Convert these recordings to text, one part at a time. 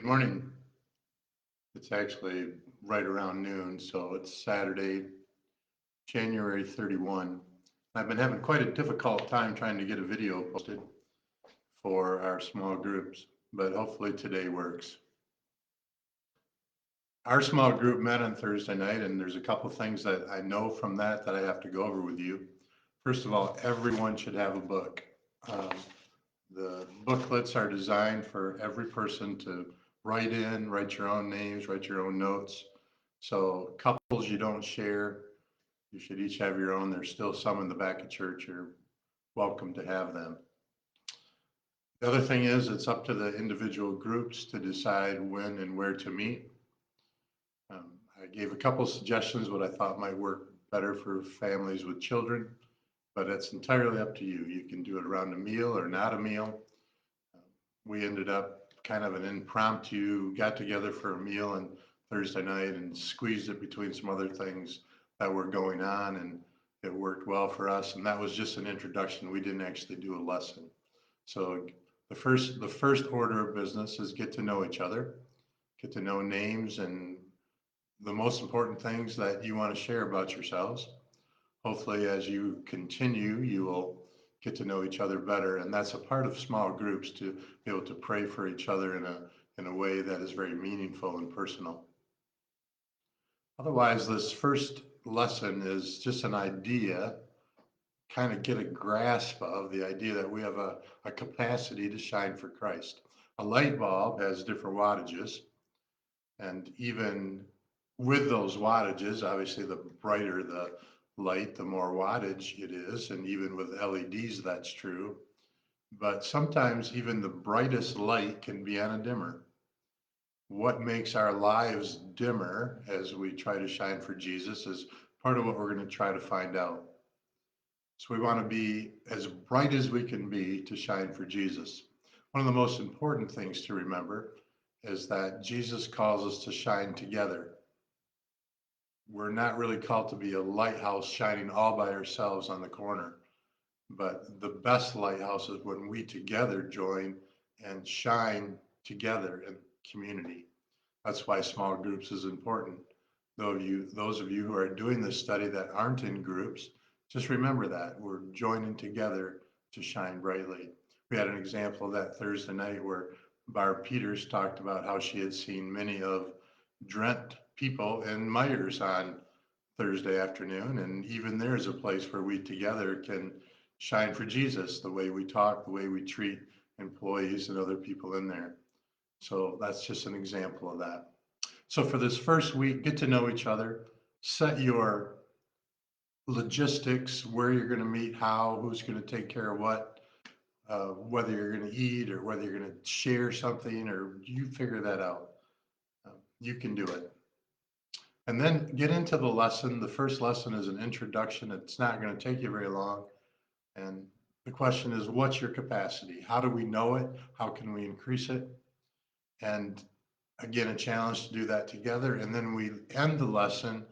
Good morning. It's actually right around noon, so it's Saturday, January 31. I've been having quite a difficult time trying to get a video posted for our small groups, but hopefully today works. Our small group met on Thursday night, and there's a couple things that I know from that I have to go over with you. First of all, everyone should have a book. Um, The booklets are designed for every person to write your own names, write your own notes. So couples you don't share, you should each have your own. There's still some in the back of church. You're welcome to have them. The other thing is it's up to the individual groups to decide when and where to meet. I gave a couple suggestions what I thought might work better for families with children, but it's entirely up to you. You can do it around a meal or not a meal. We ended up kind of an impromptu got together for a meal on Thursday night and squeezed it between some other things that were going on, and it worked well for us. And that was just an introduction. We didn't actually do a lesson. So the first order of business is get to know each other, get to know names and the most important things that you want to share about yourselves. Hopefully, as you continue, you will get to know each other better. And that's a part of small groups, to be able to pray for each other in a way that is very meaningful and personal. Otherwise, this first lesson is just an idea, kind of get a grasp of the idea that we have a capacity to shine for Christ. A light bulb has different wattages, and even with those wattages, obviously the brighter the light, the more wattage it is. And even with LEDs, that's true. But sometimes even the brightest light can be on a dimmer. What makes our lives dimmer as we try to shine for Jesus is part of what we're going to try to find out. So we want to be as bright as we can be to shine for Jesus. One of the most important things to remember is that Jesus calls us to shine together. We're not really called to be a lighthouse shining all by ourselves on the corner, but the best lighthouse is when we together join and shine together in community. That's why small groups is important. Those of you who are doing this study that aren't in groups, just remember that we're joining together to shine brightly. We had an example of that Thursday night where Barb Peters talked about how she had seen many of Drent people in Myers on Thursday afternoon. And even there's a place where we together can shine for Jesus, the way we talk, the way we treat employees and other people in there. So that's just an example of that. So for this first week, get to know each other, set your logistics, where you're going to meet, how, who's going to take care of what, whether you're going to eat or whether you're going to share something, or you figure that out. You can do it. And then get into the lesson. The first lesson is an introduction. It's not going to take you very long. And the question is, what's your capacity? How do we know it? How can we increase it? And again, a challenge to do that together. And then we end the lesson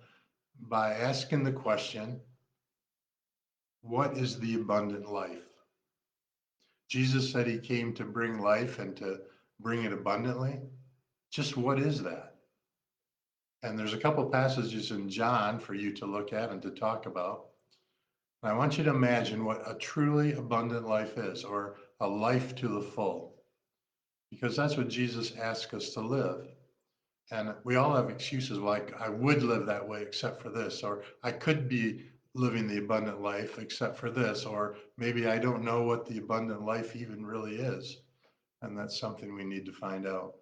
by asking the question, what is the abundant life? Jesus said he came to bring life and to bring it abundantly. Just what is that? And there's a couple passages in John for you to look at and to talk about. And I want you to imagine what a truly abundant life is, or a life to the full, because that's what Jesus asks us to live. And we all have excuses like, I would live that way except for this, or I could be living the abundant life except for this, or maybe I don't know what the abundant life even really is. And that's something we need to find out.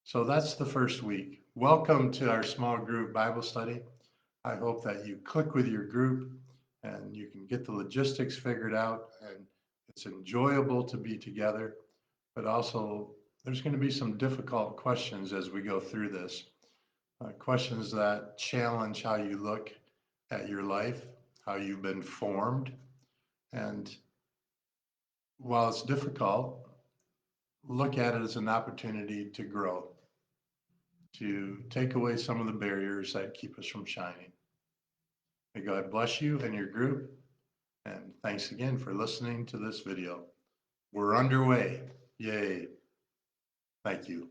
So that's the first week. Welcome to our small group Bible study. I hope that you click with your group and you can get the logistics figured out, and it's enjoyable to be together, but also there's going to be some difficult questions as we go through this. Questions that challenge how you look at your life, how you've been formed. And while it's difficult, look at it as an opportunity to grow, to take away some of the barriers that keep us from shining. May God bless you and your group. And thanks again for listening to this video. We're underway. Yay. Thank you.